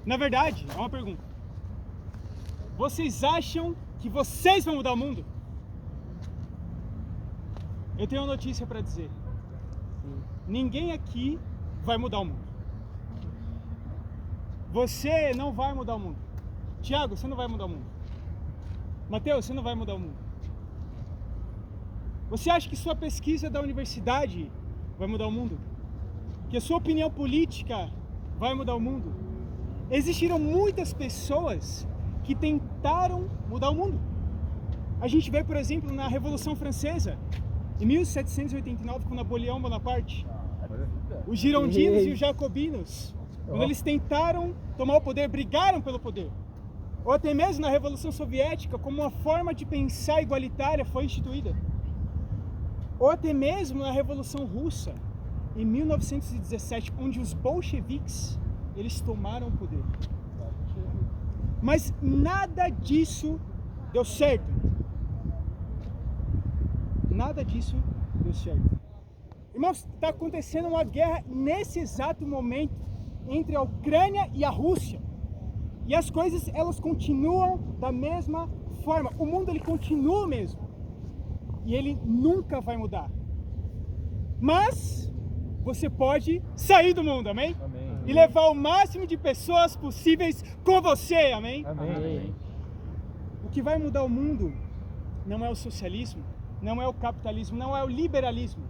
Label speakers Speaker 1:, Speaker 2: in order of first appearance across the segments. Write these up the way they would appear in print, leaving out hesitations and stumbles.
Speaker 1: Na verdade, é uma pergunta. Vocês acham que vocês vão mudar o mundo? Eu tenho uma notícia para dizer. Ninguém aqui vai mudar o mundo. Você não vai mudar o mundo. Tiago, você não vai mudar o mundo. Mateus, você não vai mudar o mundo. Você acha que sua pesquisa da universidade vai mudar o mundo? Que a sua opinião política vai mudar o mundo? Existiram muitas pessoas que tentaram mudar o mundo. A gente vê, por exemplo, na Revolução Francesa, em 1789, com Napoleão Bonaparte, os girondinos e os jacobinos, quando eles tentaram tomar o poder, brigaram pelo poder. Ou até mesmo na Revolução Soviética, como uma forma de pensar igualitária foi instituída. Ou até mesmo na Revolução Russa, em 1917, onde os bolcheviques, eles tomaram o poder. Mas nada disso deu certo. Nada disso deu certo. Irmãos, está acontecendo uma guerra nesse exato momento entre a Ucrânia e a Rússia. E as coisas, elas continuam da mesma forma. O mundo, ele continua o mesmo. E ele nunca vai mudar. Mas você pode sair do mundo, amém?
Speaker 2: Amém.
Speaker 1: E levar o máximo de pessoas possíveis com você, amém?
Speaker 2: Amém.
Speaker 1: O que vai mudar o mundo não é o socialismo, não é o capitalismo, não é o liberalismo.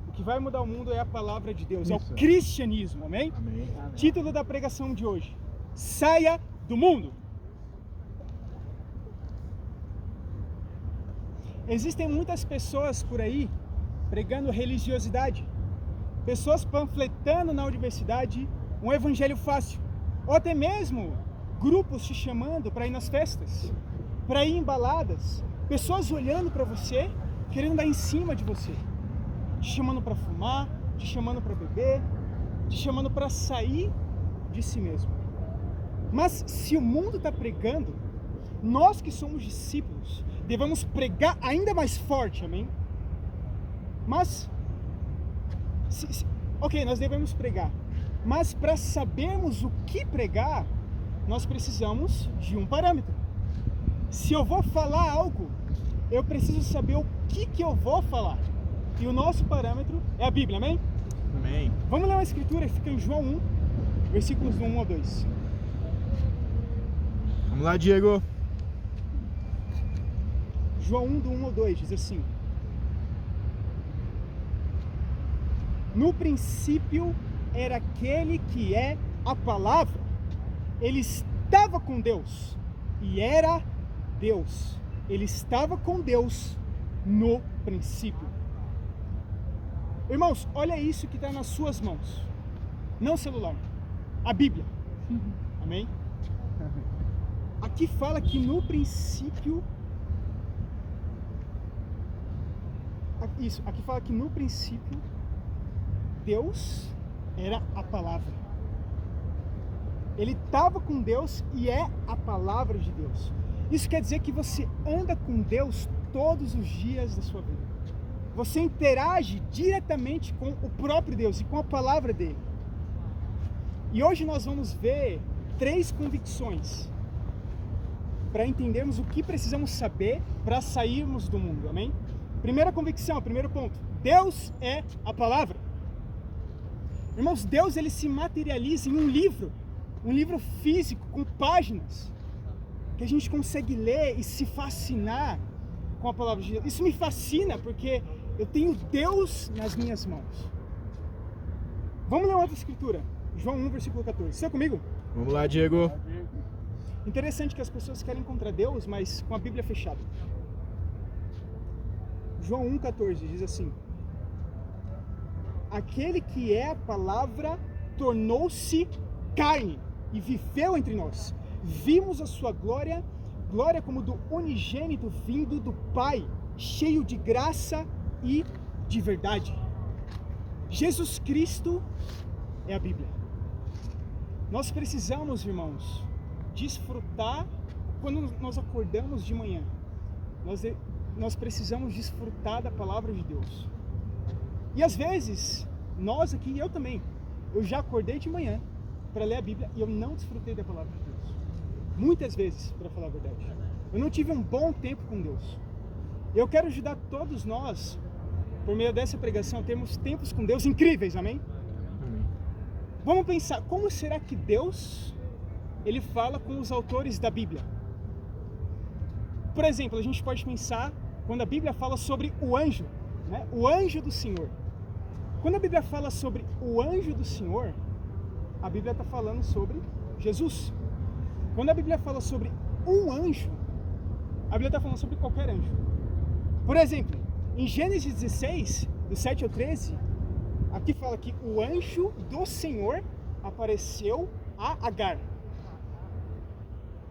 Speaker 1: O que vai mudar o mundo é a palavra de Deus, é o cristianismo, amém?
Speaker 2: Amém.
Speaker 1: Título da pregação de hoje: saia do mundo. Existem muitas pessoas por aí pregando religiosidade, pessoas panfletando na universidade um evangelho fácil, ou até mesmo grupos te chamando para ir nas festas, para ir em baladas, pessoas olhando para você, querendo dar em cima de você, te chamando para fumar, te chamando para beber, te chamando para sair de si mesmo. Mas se o mundo está pregando, nós que somos discípulos devemos pregar ainda mais forte, amém? Mas, ok, nós devemos pregar, mas para sabermos o que pregar, nós precisamos de um parâmetro. Se eu vou falar algo, eu preciso saber o que eu vou falar. E o nosso parâmetro é a Bíblia, amém?
Speaker 2: Amém.
Speaker 1: Vamos ler uma escritura que fica em João 1, versículos do 1 ao 2.
Speaker 2: Vamos lá, Diego.
Speaker 1: João 1, do 1 ao 2, diz assim: no princípio era aquele que é a palavra. Ele estava com Deus e era Deus. Ele estava com Deus no princípio. Irmãos, olha isso que está nas suas mãos. Não o celular, a Bíblia. Amém? Aqui fala que no princípio... Isso, aqui fala que no princípio Deus era a palavra. Ele estava com Deus e é a palavra de Deus. Isso quer dizer que você anda com Deus todos os dias da sua vida. Você interage diretamente com o próprio Deus e com a palavra dele. E hoje nós vamos ver 3 convicções para entendermos o que precisamos saber para sairmos do mundo, amém? Primeira convicção, primeiro ponto: Deus é a palavra. Irmãos, Deus, ele se materializa em um livro físico com páginas que a gente consegue ler e se fascinar com a palavra de Deus. Isso me fascina porque eu tenho Deus nas minhas mãos. Vamos ler outra escritura, João 1, versículo 14. Está comigo?
Speaker 2: Vamos lá, Diego.
Speaker 1: Interessante que as pessoas querem encontrar Deus, mas com a Bíblia fechada. João 1,14 diz assim: aquele que é a palavra tornou-se carne e viveu entre nós. Vimos a sua glória, glória como do unigênito vindo do Pai, cheio de graça e de verdade. Jesus Cristo é a Bíblia. Nós precisamos, irmãos, desfrutar quando nós acordamos de manhã. Nós precisamos desfrutar da palavra de Deus. E às vezes, nós aqui, eu também, eu já acordei de manhã para ler a Bíblia e eu não desfrutei da palavra de Deus. Muitas vezes, para falar a verdade. Eu não tive um bom tempo com Deus. Eu quero ajudar todos nós, por meio dessa pregação, a termos tempos com Deus incríveis, amém?
Speaker 2: Amém.
Speaker 1: Vamos pensar, como será que Deus, ele fala com os autores da Bíblia? Por exemplo, a gente pode pensar quando a Bíblia fala sobre o anjo, né? O anjo do Senhor. Quando a Bíblia fala sobre o anjo do Senhor, a Bíblia está falando sobre Jesus. Quando a Bíblia fala sobre um anjo, a Bíblia está falando sobre qualquer anjo. Por exemplo, em Gênesis 16, do 7 ao 13, aqui fala que o anjo do Senhor apareceu a Agar.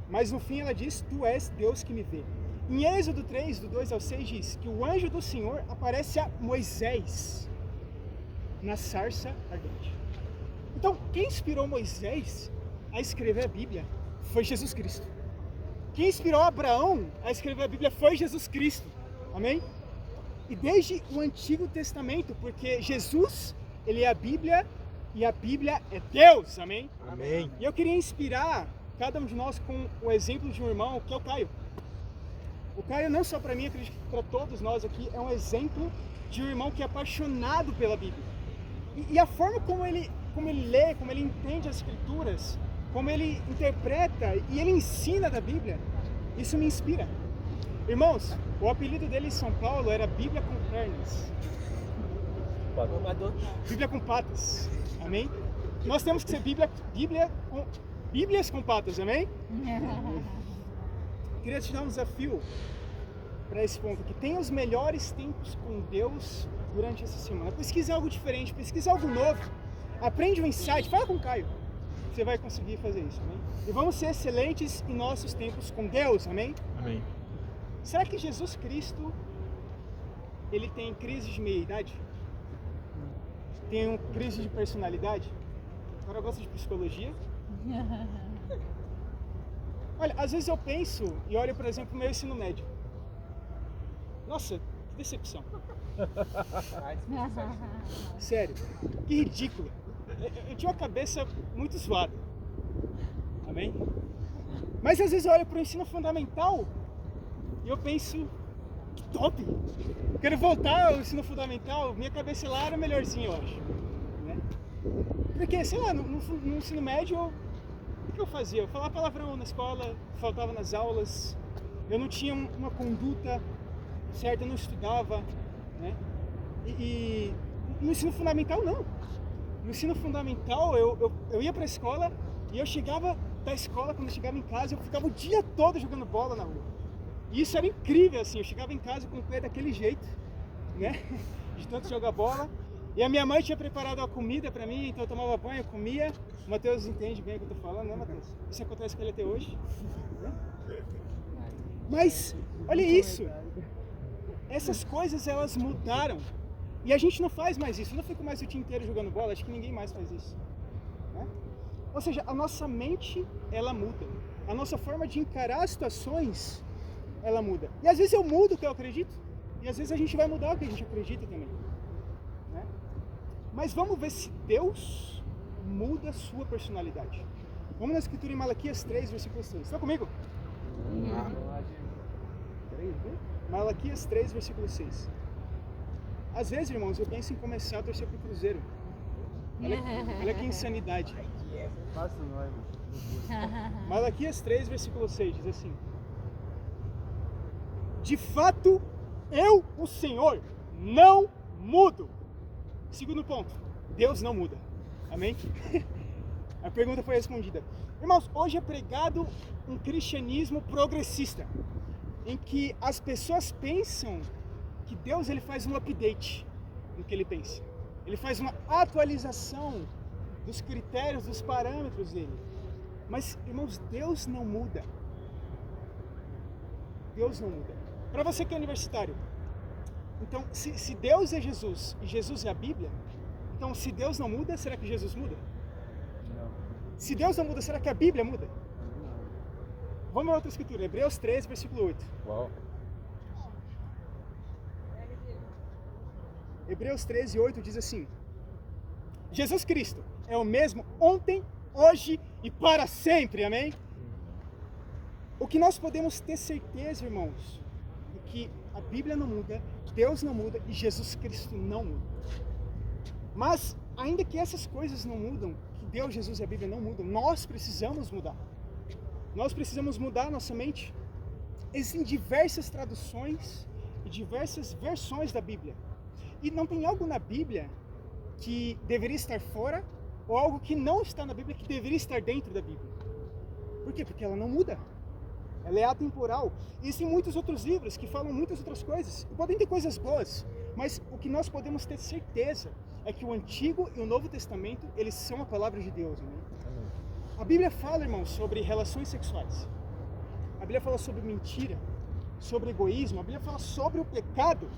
Speaker 1: Mas no fim ela diz, tu és Deus que me vê. Em Êxodo 3, do 2 ao 6, diz que o anjo do Senhor aparece a Moisés na sarça ardente. Então, quem inspirou Moisés a escrever a Bíblia foi Jesus Cristo. Quem inspirou Abraão a escrever a Bíblia foi Jesus Cristo. Amém? E desde o Antigo Testamento, porque Jesus, ele é a Bíblia e a Bíblia é Deus. Amém?
Speaker 2: Amém.
Speaker 1: E eu queria inspirar cada um de nós com o exemplo de um irmão, que é o Caio. O Caio, não só para mim, acredito que para todos nós aqui, é um exemplo de um irmão que é apaixonado pela Bíblia. E a forma como ele lê, como ele entende as Escrituras, como ele interpreta e ele ensina da Bíblia, isso me inspira. Irmãos, o apelido dele em São Paulo era Bíblia com pernas. Bíblia com patas. Amém? Nós temos que ser Bíblias com patas, amém? Queria te dar um desafio para esse ponto aqui. Tenha os melhores tempos com Deus durante essa semana. Pesquisa algo diferente, pesquisa algo novo. Aprende um insight, fala com o Caio. Você vai conseguir fazer isso, amém? E vamos ser excelentes em nossos tempos com Deus, amém?
Speaker 2: Amém.
Speaker 1: Será que Jesus Cristo, ele tem crise de meia-idade? Tem uma crise de personalidade? Agora gosta de psicologia? Olha, às vezes eu penso e olho, por exemplo, o meu ensino médio. Nossa, que decepção. Sério, que ridículo. Eu tinha uma cabeça muito zoada. Amém? Mas às vezes eu olho para o ensino fundamental e eu penso, que top. Quero voltar ao ensino fundamental, minha cabeça lá era melhorzinha, eu acho. Né? Porque, sei lá, no ensino médio, o que eu fazia? Eu falava palavrão na escola, faltava nas aulas, eu não tinha uma conduta certa, eu não estudava, né? E no ensino fundamental, não. No ensino fundamental, eu ia para a escola e eu chegava da escola, quando eu chegava em casa, eu ficava o dia todo jogando bola na rua. E isso era incrível, assim, eu chegava em casa com o pé daquele jeito, né? De tanto jogar bola. E a minha mãe tinha preparado a comida para mim, então eu tomava banho, eu comia. O Matheus entende bem o que eu tô falando, né, Matheus? Isso acontece com ele até hoje. Mas, olha isso. Essas coisas, elas mudaram. E a gente não faz mais isso. Eu não fico mais o dia inteiro jogando bola, acho que ninguém mais faz isso. Né? Ou seja, a nossa mente, ela muda. A nossa forma de encarar as situações, ela muda. E às vezes eu mudo o que eu acredito. E às vezes a gente vai mudar o que a gente acredita também. Né? Mas vamos ver se Deus muda a sua personalidade. Vamos na escritura em Malaquias 3, versículo 6. Estão comigo? Malaquias 3, versículo 6. Às vezes, irmãos, eu penso em começar a torcer pro Cruzeiro. Olha que insanidade. Malaquias 3, versículo 6 diz assim: de fato, eu, o Senhor, não mudo. Segundo ponto, Deus não muda. Amém? A pergunta foi respondida. Irmãos, hoje é pregado um cristianismo progressista, em que as pessoas pensam que Deus, ele faz um update no que ele pensa. Ele faz uma atualização dos critérios, dos parâmetros dele. Mas, irmãos, Deus não muda. Deus não muda. Para você que é universitário, então, se Deus é Jesus e Jesus é a Bíblia, então se Deus não muda, será que Jesus muda? Não. Se Deus não muda, será que a Bíblia muda? Não. Vamos a outra escritura, Hebreus 13, versículo 8.
Speaker 2: Uau.
Speaker 1: Hebreus 13, 8 diz assim: Jesus Cristo é o mesmo ontem, hoje e para sempre, amém? O que nós podemos ter certeza, irmãos, é que a Bíblia não muda, Deus não muda e Jesus Cristo não muda. Mas, ainda que essas coisas não mudam, que Deus, Jesus e a Bíblia não mudam, nós precisamos mudar. Nós precisamos mudar nossa mente. Existem diversas traduções e diversas versões da Bíblia. E não tem algo na Bíblia que deveria estar fora ou algo que não está na Bíblia que deveria estar dentro da Bíblia. Por quê? Porque ela não muda. Ela é atemporal. Existem muitos outros livros que falam muitas outras coisas. E podem ter coisas boas, mas o que nós podemos ter certeza é que o Antigo e o Novo Testamento, eles são a palavra de Deus. Amém? A Bíblia fala, irmãos, sobre relações sexuais. A Bíblia fala sobre mentira, sobre egoísmo. A Bíblia fala sobre o pecado.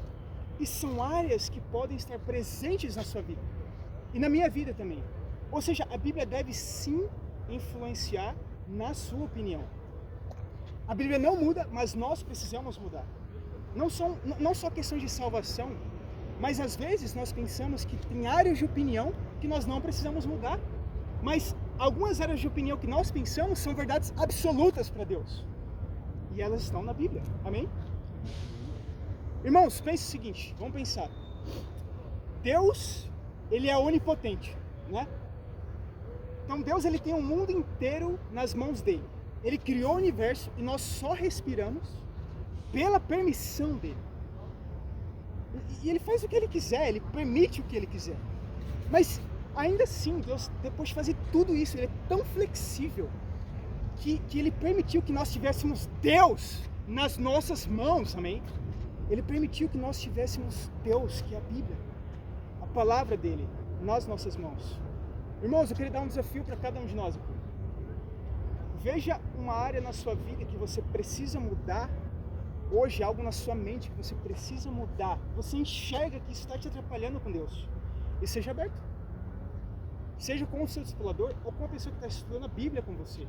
Speaker 1: E são áreas que podem estar presentes na sua vida. E na minha vida também. Ou seja, a Bíblia deve sim influenciar na sua opinião. A Bíblia não muda, mas nós precisamos mudar. Não só questões de salvação, mas às vezes nós pensamos que tem áreas de opinião que nós não precisamos mudar. Mas algumas áreas de opinião que nós pensamos são verdades absolutas para Deus. E elas estão na Bíblia. Amém? Irmãos, pense o seguinte, vamos pensar. Deus, ele é onipotente, né? Então Deus, ele tem o mundo inteiro nas mãos dele. Ele criou o universo e nós só respiramos pela permissão dele. E ele faz o que ele quiser, ele permite o que ele quiser. Mas ainda assim, Deus, depois de fazer tudo isso, ele é tão flexível que ele permitiu que nós tivéssemos Deus nas nossas mãos, amém? Ele permitiu que nós tivéssemos Deus, que é a Bíblia, a palavra dele, nas nossas mãos. Irmãos, eu queria dar um desafio para cada um de nós aqui. Veja uma área na sua vida que você precisa mudar hoje, algo na sua mente que você precisa mudar. Você enxerga que isso está te atrapalhando com Deus. E seja aberto. Seja com o seu discipulador ou com a pessoa que está estudando a Bíblia com você.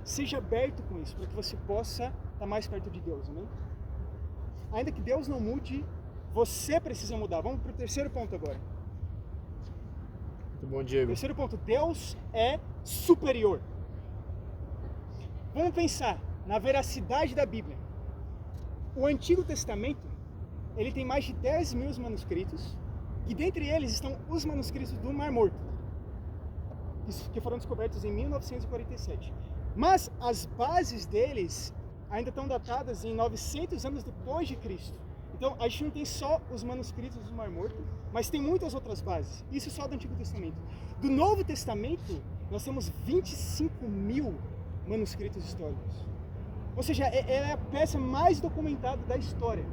Speaker 1: Seja aberto com isso, para que você possa estar mais perto de Deus, amém? Ainda que Deus não mude, você precisa mudar. Vamos para o terceiro ponto agora.
Speaker 2: Muito bom, Diego.
Speaker 1: Terceiro ponto, Deus é superior. Vamos pensar na veracidade da Bíblia. O Antigo Testamento, ele tem mais de 10 mil manuscritos, e dentre eles estão os manuscritos do Mar Morto, que foram descobertos em 1947. Mas as bases deles ainda estão datadas em 900 anos depois de Cristo. Então a gente não tem só os manuscritos do Mar Morto, mas tem muitas outras bases. Isso só do Antigo Testamento. Do Novo Testamento, nós temos 25 mil manuscritos históricos. Ou seja, ela é a peça mais documentada da história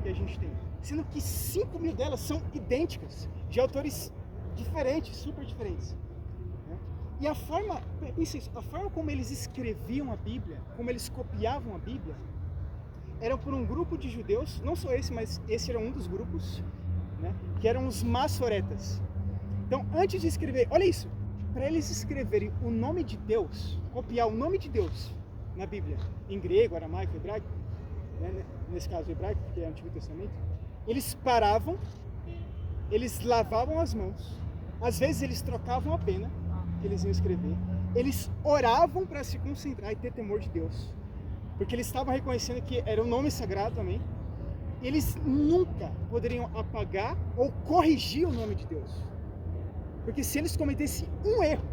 Speaker 1: que a gente tem. Sendo que 5 mil delas são idênticas, de autores diferentes, super diferentes. E a forma como eles escreviam a Bíblia, como eles copiavam a Bíblia, era por um grupo de judeus, não só esse, mas esse era um dos grupos, né, que eram os maçoretas. Então, antes de escrever, olha isso, para eles escreverem o nome de Deus, copiar o nome de Deus na Bíblia, em grego, aramaico, hebraico, né, nesse caso hebraico, que é o Antigo Testamento, eles paravam, eles lavavam as mãos, às vezes eles trocavam a pena que eles iam escrever, eles oravam para se concentrar e ter temor de Deus, porque eles estavam reconhecendo que era um nome sagrado também. Eles nunca poderiam apagar ou corrigir o nome de Deus, porque se eles cometessem um erro,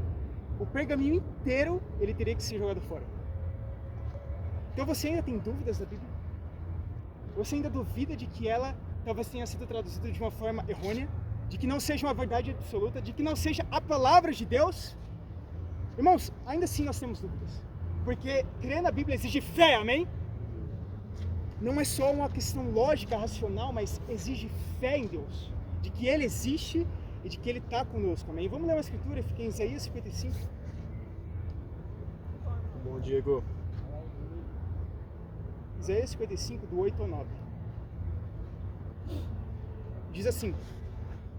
Speaker 1: o pergaminho inteiro ele teria que ser jogado fora. Então você ainda tem dúvidas da Bíblia? Você ainda duvida de que ela talvez tenha sido traduzida de uma forma errônea? De que não seja uma verdade absoluta? De que não seja a palavra de Deus? Irmãos, ainda assim nós temos dúvidas. Porque crer na Bíblia exige fé, amém? Não é só uma questão lógica, racional, mas exige fé em Deus. De que Ele existe e de que Ele está conosco, amém? Vamos ler uma escritura, fica em Isaías 55.
Speaker 2: Bom, Diego.
Speaker 1: Isaías 55, do 8 ao 9. Diz assim: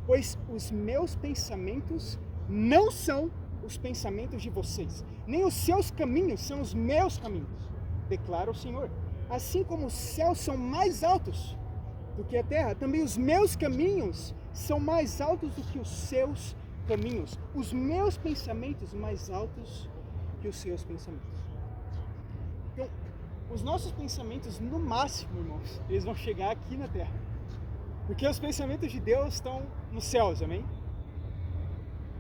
Speaker 1: pois os meus pensamentos não são os pensamentos de vocês, nem os seus caminhos são os meus caminhos, declara o Senhor. Assim como os céus são mais altos do que a terra, também os meus caminhos são mais altos do que os seus caminhos, os meus pensamentos mais altos que os seus pensamentos. Então, os nossos pensamentos, no máximo, irmãos, eles vão chegar aqui na terra. Porque os pensamentos de Deus estão nos céus, amém?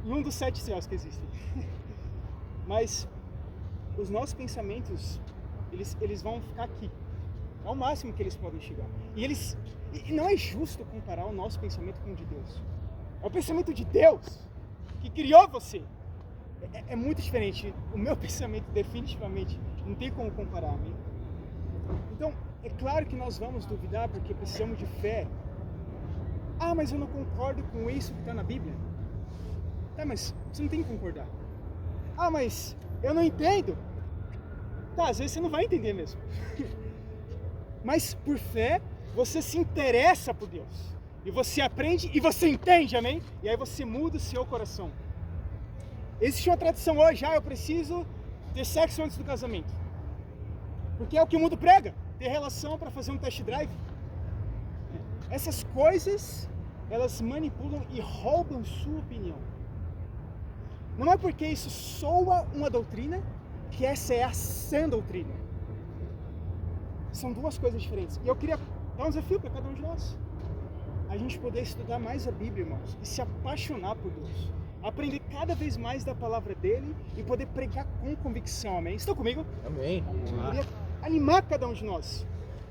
Speaker 1: Em um dos 7 céus que existem. Mas os nossos pensamentos, eles vão ficar aqui. É o máximo que eles podem chegar. E não é justo comparar o nosso pensamento com o de Deus. É o pensamento de Deus que criou você. É muito diferente. O meu pensamento, definitivamente, não tem como comparar, amém? Então, é claro que nós vamos duvidar porque precisamos de fé. Ah, mas eu não concordo com isso que está na Bíblia. Tá, mas você não tem que concordar. Ah, mas eu não entendo. Tá, às vezes você não vai entender mesmo. Mas por fé, você se interessa por Deus. E você aprende e você entende, amém? E aí você muda o seu coração. Existe uma tradição hoje, eu preciso ter sexo antes do casamento. Porque é o que o mundo prega, ter relação para fazer um test drive. Essas coisas, elas manipulam e roubam sua opinião. Não é porque isso soa uma doutrina, que essa é a sã doutrina. São duas coisas diferentes. E eu queria dar um desafio para cada um de nós. A gente poder estudar mais a Bíblia, irmãos, e se apaixonar por Deus. Aprender cada vez mais da palavra dele e poder pregar com convicção, amém? Estão comigo?
Speaker 2: Amém.
Speaker 1: Eu queria animar cada um de nós.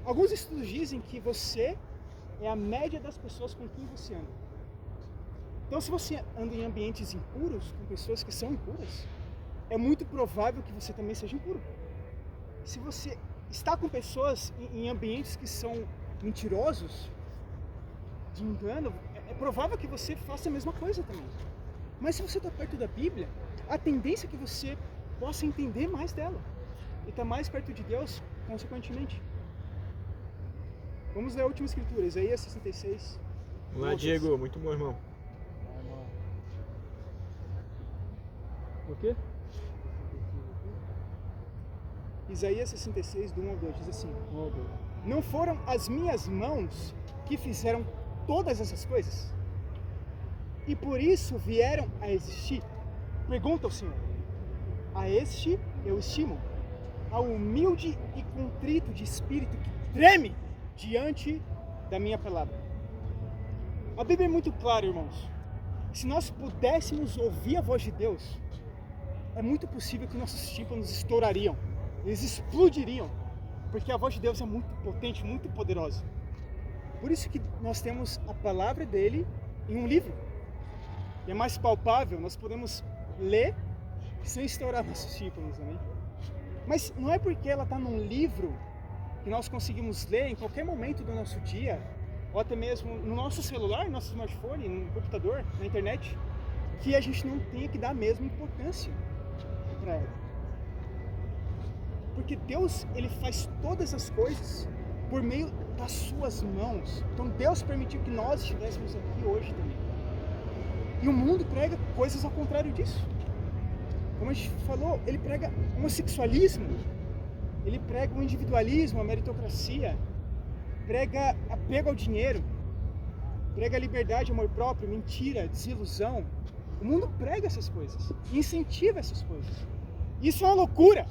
Speaker 1: Alguns estudos dizem que você é a média das pessoas com quem você anda. Então, se você anda em ambientes impuros, com pessoas que são impuras, é muito provável que você também seja impuro. Se você está com pessoas em ambientes que são mentirosos, de engano, é provável que você faça a mesma coisa também. Mas se você está perto da Bíblia, a tendência é que você possa entender mais dela. E está mais perto de Deus, consequentemente. Vamos ler a última escritura, Isaías 66.
Speaker 2: Vamos lá, Diego. Muito bom, irmão.
Speaker 1: O quê? Isaías 66, do 1 ao 2, diz assim: Não foram as minhas mãos que fizeram todas essas coisas? E por isso vieram a existir? Pergunta ao Senhor. A este eu estimo, ao humilde e contrito de espírito que treme diante da minha palavra. A Bíblia é muito clara, irmãos. Se nós pudéssemos ouvir a voz de Deus, é muito possível que nossos tímpanos estourariam, eles explodiriam, porque a voz de Deus é muito potente, muito poderosa. Por isso que nós temos a palavra dele em um livro. E é mais palpável, nós podemos ler sem estourar nossos tímpanos, amém? Mas não é porque ela está num livro que nós conseguimos ler em qualquer momento do nosso dia, ou até mesmo no nosso celular, no nosso smartphone, no computador, na internet, que a gente não tenha que dar a mesma importância para ela. Porque Deus, ele faz todas as coisas por meio das suas mãos. Então Deus permitiu que nós estivéssemos aqui hoje também. E o mundo prega coisas ao contrário disso. Como a gente falou, ele prega homossexualismo, ele prega o individualismo, a meritocracia, prega apego ao dinheiro, prega liberdade, amor próprio, mentira, desilusão. O mundo prega essas coisas, incentiva essas coisas. Isso é uma loucura.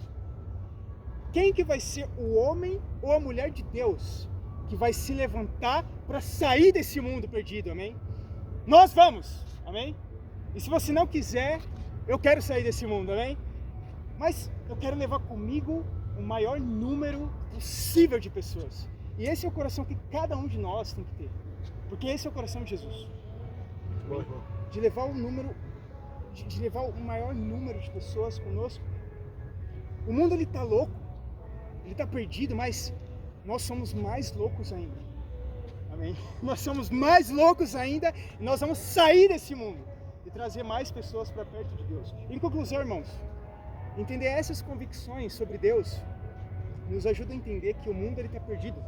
Speaker 1: Quem que vai ser o homem ou a mulher de Deus que vai se levantar para sair desse mundo perdido, amém? Nós vamos, amém? E se você não quiser, eu quero sair desse mundo, amém? Mas eu quero levar comigo o maior número possível de pessoas. E esse é o coração que cada um de nós tem que ter. Porque esse é o coração de Jesus. De levar o número, de levar o maior número de pessoas conosco. O mundo, ele está louco, ele está perdido, mas nós somos mais loucos ainda. Amém? Nós somos mais loucos ainda e nós vamos sair desse mundo e trazer mais pessoas para perto de Deus. Em conclusão, irmãos, entender essas convicções sobre Deus nos ajuda a entender que o mundo está perdido.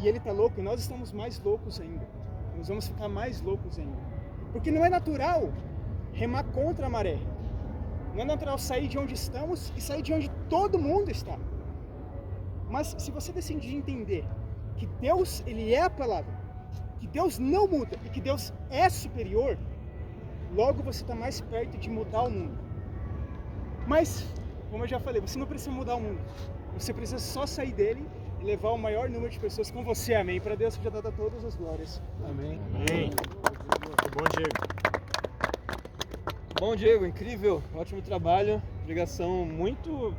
Speaker 1: E ele está louco, e nós estamos mais loucos ainda. Nós vamos ficar mais loucos ainda. Porque não é natural remar contra a maré. Não é natural sair de onde estamos e sair de onde todo mundo está. Mas se você decidir entender que Deus, ele é a palavra, que Deus não muda e que Deus é superior, logo você está mais perto de mudar o mundo. Mas, como eu já falei, você não precisa mudar o mundo. Você precisa só sair dele e levar o maior número de pessoas com você. Amém. Para Deus seja dada todas as glórias. Amém.
Speaker 2: Amém. Muito bom, Diego.
Speaker 3: Bom, Diego, incrível. Ótimo trabalho. Pregação muito